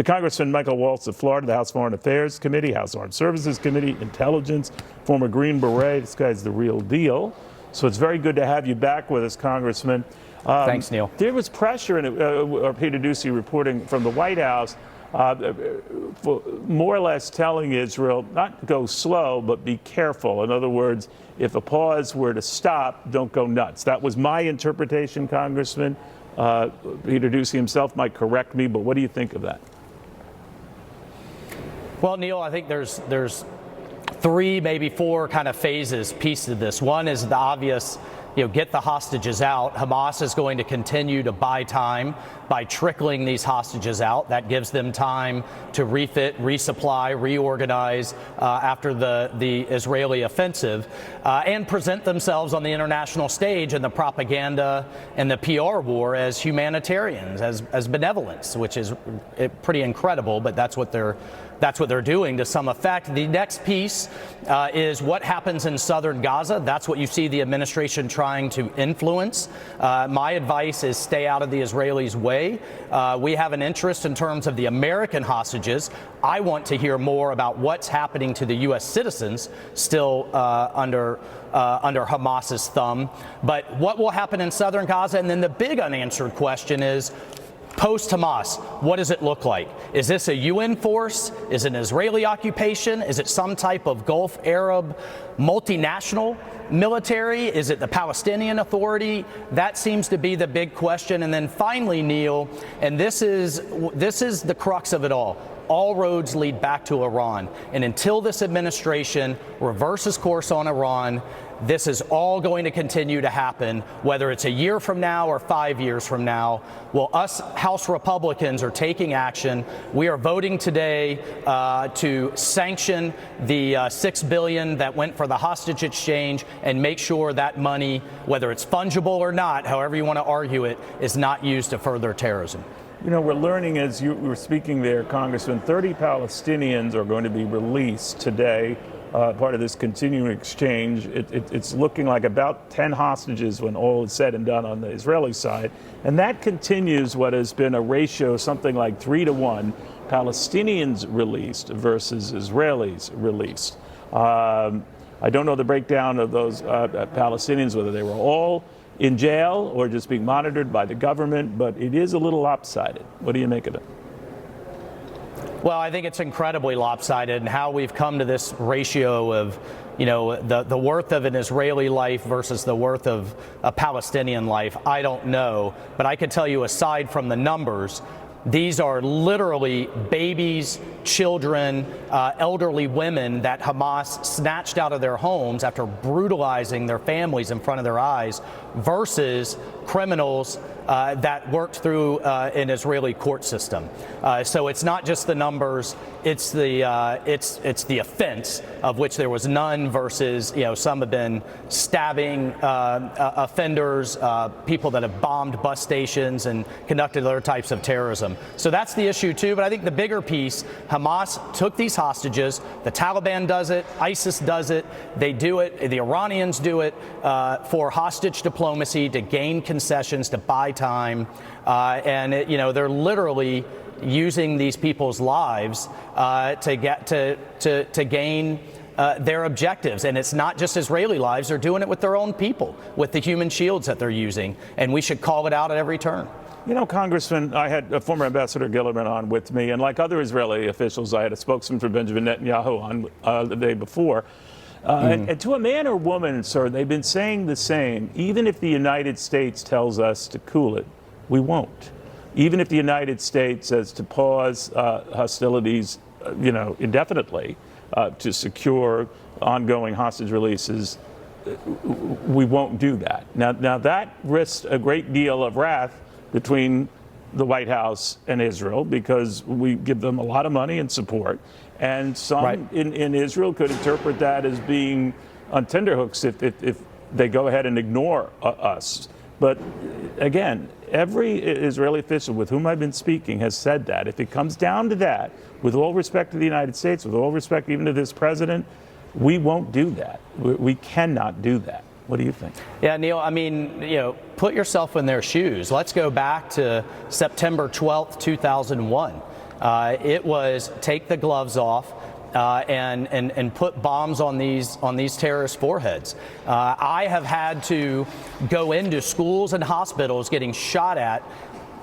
Congressman Michael Waltz of Florida, the House Foreign Affairs Committee, House Armed Services Committee, Intelligence, former Green Beret. This guy's the real deal. So it's very good to have you back with us, Congressman. Thanks, Neil. There was pressure, Peter Doocy reporting from the White House, more or less telling Israel not to go slow, but be careful. In other words, if a pause were to stop, don't go nuts. That was my interpretation, Congressman. Peter Doocy himself might correct me, but what do you think of that? Well, Neil, I think there's three, maybe four kind of pieces of this. One is the obvious, get the hostages out. Hamas is going to continue to buy time by trickling these hostages out. That gives them time to refit, resupply, reorganize after the Israeli offensive and present themselves on the international stage in the propaganda and the PR war as humanitarians, as benevolence, which is pretty incredible, but that's what they're doing to some effect. The next piece is what happens in southern Gaza. That's what you see the administration trying to influence. My advice is stay out of the Israelis' way. We have an interest in terms of the American hostages. I want to hear more about what's happening to the U.S. citizens still under Hamas's thumb. But what will happen in southern Gaza? And then the big unanswered question is, post-Hamas, what does it look like? Is this a UN force? Is it an Israeli occupation? Is it some type of Gulf Arab multinational military? Is it the Palestinian Authority? That seems to be the big question. And then finally, Neil, and this is the crux of it all roads lead back to Iran. And until this administration reverses course on Iran, this is all going to continue to happen, whether it's a year from now or 5 years from now. Well, us House Republicans are taking action. We are voting today to sanction the $6 billion that went for the hostage exchange and make sure that money, whether it's fungible or not, however you want to argue it, is not used to further terrorism. We're learning, as you were speaking there, Congressman, 30 Palestinians are going to be released today. Part of this continuing exchange. It's looking like about 10 hostages when all is said and done on the Israeli side. And that continues what has been a ratio something like 3-to-1, Palestinians released versus Israelis released. I don't know the breakdown of those Palestinians, whether they were all in jail or just being monitored by the government, but it is a little lopsided. What do you make of it? Well, I think it's incredibly lopsided, and how we've come to this ratio of, the worth of an Israeli life versus the worth of a Palestinian life, I don't know. But I can tell you, aside from the numbers, these are literally babies, children, elderly women that Hamas snatched out of their homes after brutalizing their families in front of their eyes, versus criminals that worked through an Israeli court system. So it's not just the numbers; it's the offense, of which there was none, versus some have been stabbing offenders, people that have bombed bus stations and conducted other types of terrorism. So that's the issue too. But I think the bigger piece: Hamas took these hostages. The Taliban does it. ISIS does it. They do it. The Iranians do it for hostage diplomacy, to gain concessions, to buy time, and they're literally using these people's lives to gain their objectives. And it's not just Israeli lives; they're doing it with their own people, with the human shields that they're using, and we should call it out at every turn. Congressman, I had former Ambassador Gillerman on with me, and like other Israeli officials, I had a spokesman for Benjamin Netanyahu on the day before. And to a man or woman, sir, they've been saying the same. Even if the United States tells us to cool it, we won't. Even if the United States says to pause hostilities, indefinitely to secure ongoing hostage releases, we won't do that. Now that risks a great deal of wrath between the White House and Israel, because we give them a lot of money and support. And some in Israel could interpret that as being on tenterhooks if they go ahead and ignore us. But again, every Israeli official with whom I've been speaking has said that if it comes down to that, with all respect to the United States, with all respect even to this president, we won't do that. We cannot do that. What do you think? Yeah, Neil, put yourself in their shoes. Let's go back to September 12th, 2001. It was take the gloves off. And put bombs on these terrorist foreheads. I have had to go into schools and hospitals getting shot at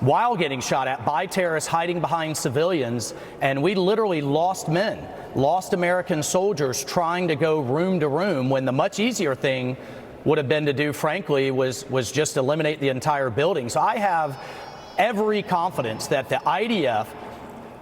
by terrorists hiding behind civilians, and we literally lost men, lost American soldiers trying to go room to room, when the much easier thing would have been to do, frankly, was just eliminate the entire building. So I have every confidence that the IDF,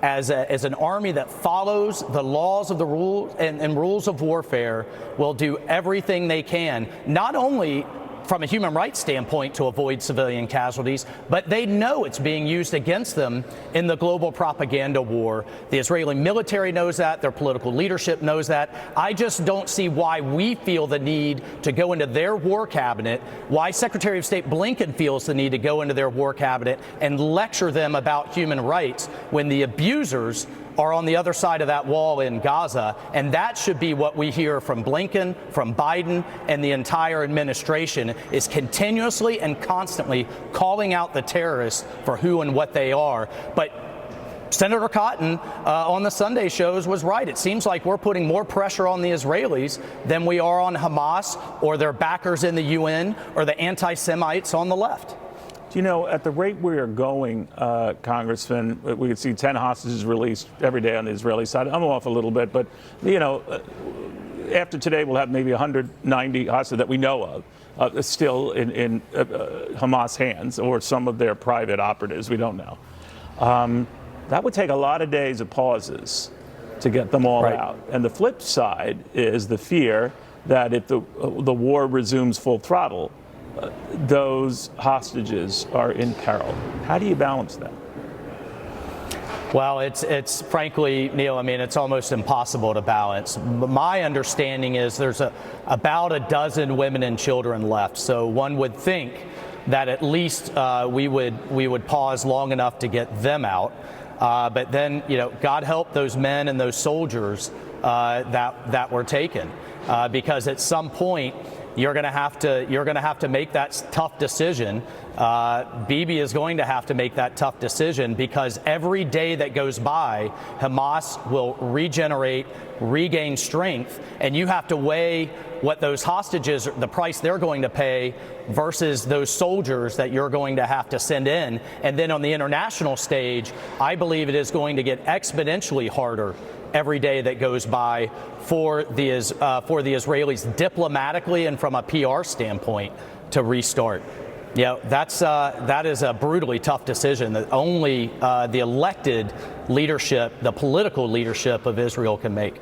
as an army that follows the laws of the rules and rules of warfare, will do everything they can, not only from a human rights standpoint to avoid civilian casualties, but they know it's being used against them in the global propaganda war. The Israeli military knows that, their political leadership knows that. I just don't see why we feel the need to go into their war cabinet, why Secretary of State Blinken feels the need to go into their war cabinet and lecture them about human rights when the abusers are on the other side of that wall in Gaza. And that should be what we hear from Blinken, from Biden, and the entire administration, is continuously and constantly calling out the terrorists for who and what they are. But Senator Cotton on the Sunday shows was right. It seems like we're putting more pressure on the Israelis than we are on Hamas or their backers in the UN or the anti-Semites on the left. You know, at the rate we are going, Congressman, we could see 10 hostages released every day on the Israeli side. I'm off a little bit, but, you know, after today we'll have maybe 190 hostages that we know of still in Hamas hands, or some of their private operatives. We don't know. That would take a lot of days of pauses to get them all out. And the flip side is the fear that if the war resumes full throttle, those hostages are in peril. How do you balance that? Well, it's frankly, Neil, I mean, it's almost impossible to balance. My understanding is there's about a dozen women and children left. So one would think that at least we would pause long enough to get them out. But then, you know, God help those men and those soldiers that were taken, because at some point you're going to have to make that tough decision. Bibi is going to have to make that tough decision, because every day that goes by, Hamas will regenerate, regain strength, and you have to weigh what those hostages, the price they're going to pay, versus those soldiers that you're going to have to send in. And then on the international stage, I believe it is going to get exponentially harder every day that goes by for the Israelis diplomatically and from a PR standpoint to restart. You know, that is a brutally tough decision that only the elected leadership, the political leadership of Israel can make.